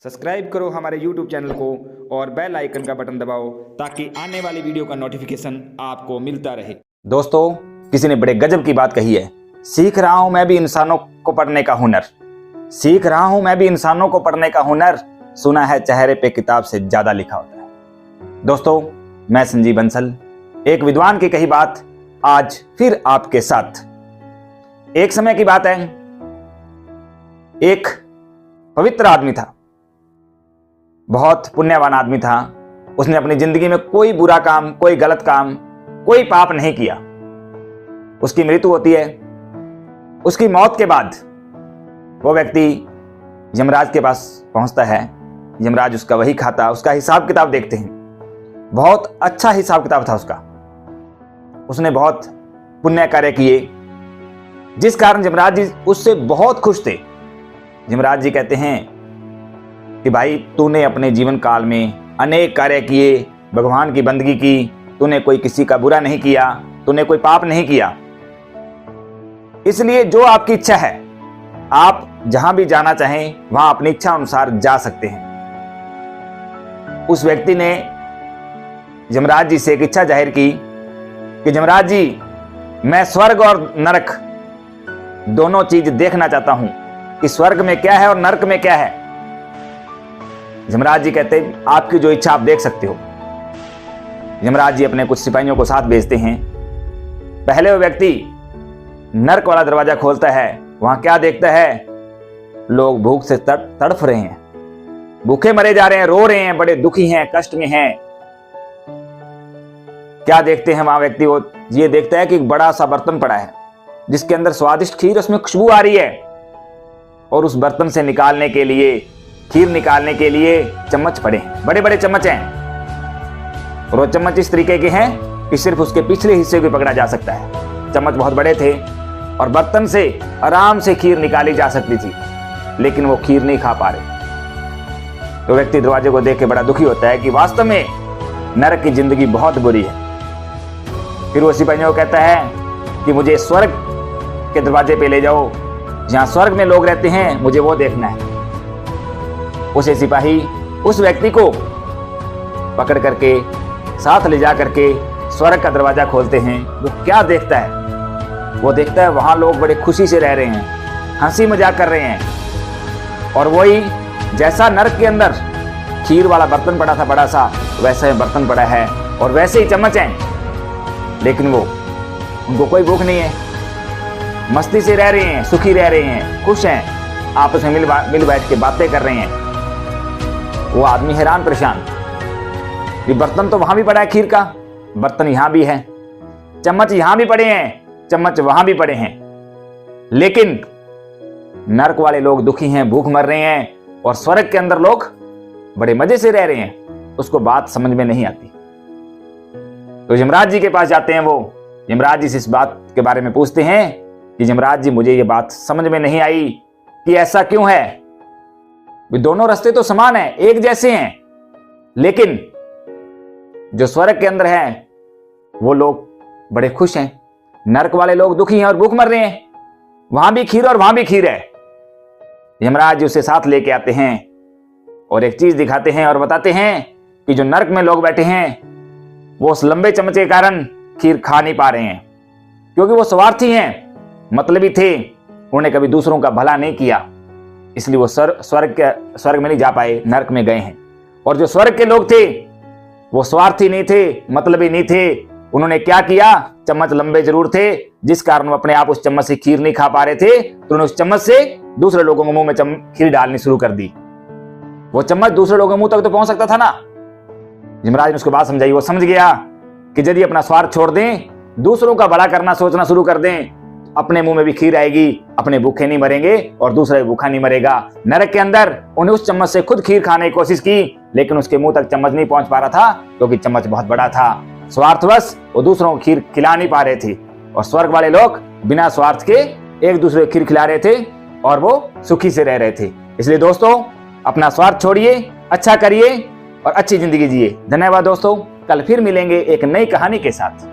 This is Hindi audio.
सब्सक्राइब करो हमारे YouTube चैनल को और बेल आइकन का बटन दबाओ ताकि आने वाली वीडियो का नोटिफिकेशन आपको मिलता रहे। दोस्तों, किसी ने बड़े गजब की बात कही है। सीख रहा हूं मैं भी इंसानों को पढ़ने का हुनर। सीख रहा हूं मैं भी इंसानों को पढ़ने का हुनर। सुना है चेहरे पे किताब से ज्यादा लिखा होता है। दोस्तों, मैं संजीव बंसल, एक विद्वान की कही बात आज फिर आपके साथ। एक समय की बात है, एक पवित्र आदमी था, बहुत पुण्यवान आदमी था। उसने अपनी जिंदगी में कोई बुरा काम, कोई गलत काम, कोई पाप नहीं किया। उसकी मृत्यु होती है। उसकी मौत के बाद वो व्यक्ति यमराज के पास पहुंचता है। यमराज उसका वही खाता, उसका हिसाब किताब देखते हैं। बहुत अच्छा हिसाब किताब था उसका। उसने बहुत पुण्य कार्य किए, जिस कारण यमराज जी उससे बहुत खुश थे। यमराज जी कहते हैं कि भाई, तूने अपने जीवन काल में अनेक कार्य किए, भगवान की बंदगी की, तूने कोई किसी का बुरा नहीं किया, तूने कोई पाप नहीं किया। इसलिए जो आपकी इच्छा है, आप जहां भी जाना चाहें वहां अपनी इच्छा अनुसार जा सकते हैं। उस व्यक्ति ने यमराज जी से एक इच्छा जाहिर की कि यमराज जी, मैं स्वर्ग और नरक दोनों चीज देखना चाहता हूं कि स्वर्ग में क्या है और नरक में क्या है। यमराज जी कहते हैं, आपकी जो इच्छा आप देख सकते हो। यमराज जी अपने कुछ सिपाहियों को साथ भेजते हैं। पहले वो व्यक्ति नरक वाला दरवाजा खोलता है। वहां क्या देखता है? लोग भूख से तड़फ रहे हैं, भूखे मरे जा रहे हैं, रो रहे हैं, बड़े दुखी हैं, कष्ट में हैं। क्या देखते हैं वहां व्यक्ति? वो ये देखता है कि एक बड़ा सा बर्तन पड़ा है जिसके अंदर स्वादिष्ट खीर, उसमें खुशबू आ रही है। और उस बर्तन से निकालने के लिए, खीर निकालने के लिए चम्मच पड़े हैं, बड़े बड़े चम्मच हैं। और वो चम्मच इस तरीके के हैं कि सिर्फ उसके पिछले हिस्से को पकड़ा जा सकता है। चम्मच बहुत बड़े थे और बर्तन से आराम से खीर निकाली जा सकती थी, लेकिन वो खीर नहीं खा पा रहे। तो व्यक्ति दरवाजे को देख के बड़ा दुखी होता है कि वास्तव में नरक की जिंदगी बहुत बुरी है। फिर वो सिपाहियों को कहता है कि मुझे स्वर्ग के दरवाजे पे ले जाओ, जहां स्वर्ग में लोग रहते हैं, मुझे वो देखना है। उसे सिपाही उस व्यक्ति को पकड़ करके साथ ले जा करके स्वर्ग का दरवाजा खोलते हैं। वो क्या देखता है? वो देखता है वहां लोग बड़े खुशी से रह रहे हैं, हंसी मजाक कर रहे हैं। और वही जैसा नरक के अंदर खीर वाला बर्तन पड़ा था बड़ा सा, वैसा ही बर्तन पड़ा है और वैसे ही चम्मच हैं। लेकिन उनको कोई भूख नहीं है, मस्ती से रह रहे हैं, सुखी रह रहे हैं, खुश हैं, आपस में मिल बैठ के बातें कर रहे हैं। वो आदमी हैरान परेशान, ये बर्तन तो वहां भी पड़ा है, खीर का बर्तन यहां भी है, चम्मच यहां भी पड़े हैं, चम्मच वहां भी पड़े हैं, लेकिन नरक वाले लोग दुखी हैं, भूख मर रहे हैं, और स्वर्ग के अंदर लोग बड़े मजे से रह रहे हैं। उसको बात समझ में नहीं आती। तो यमराज जी के पास जाते हैं। वो यमराज जी से इस बात के बारे में पूछते हैं कि यमराज जी, मुझे ये बात समझ में नहीं आई कि ऐसा क्यों है। दोनों रास्ते तो समान हैं, एक जैसे हैं, लेकिन जो स्वर्ग के अंदर हैं वो लोग बड़े खुश हैं, नरक वाले लोग दुखी हैं और भूख मर रहे हैं। वहां भी खीर और वहां भी खीर है। यमराज जी उसे साथ लेके आते हैं और एक चीज दिखाते हैं और बताते हैं कि जो नरक में लोग बैठे हैं वो उस लंबे चम्मच के कारण खीर खा नहीं पा रहे हैं, क्योंकि वो स्वार्थी हैं, मतलबी थे, उन्होंने कभी दूसरों का भला नहीं किया, इसलिए वो स्वर्ग में नहीं जा पाए, नरक में गए हैं। और जो स्वर्ग के लोग थे वो स्वार्थी नहीं थे, मतलबी नहीं थे। उन्होंने क्या किया? चम्मच लंबे जरूर थे, जिस कारण वो अपने आप उस चम्मच से खीर नहीं खा पा रहे थे, तो उन्होंने उस चम्मच से दूसरे लोगों के मुंह में खीर डालनी शुरू कर दी। वो चम्मच दूसरे लोगों के मुंह तक तो पहुंच सकता था ना। यमराज ने उसको बात समझाई। वो समझ गया कि यदि अपना स्वार्थ छोड़ दें, दूसरों का भला करना सोचना शुरू कर दें, अपने मुंह में भी खीर आएगी, अपने भूखे नहीं मरेंगे और दूसरा भी भूखा नहीं मरेगा। नरक के अंदर उन्हें उस चम्मच से खुद खीर खाने की कोशिश की, लेकिन उसके मुंह तक चम्मच नहीं पहुंच पा रहा था, क्योंकि चम्मच बहुत बड़ा था। स्वार्थवश वो दूसरों को खीर खिला नहीं पा रहे थे, और स्वर्ग वाले लोग बिना स्वार्थ के एक दूसरे को खीर खिला रहे थे और वो सुखी से रह रहे थे। इसलिए दोस्तों, अपना स्वार्थ छोड़िए, अच्छा करिए और अच्छी जिंदगी जिए। धन्यवाद दोस्तों, कल फिर मिलेंगे एक नई कहानी के साथ।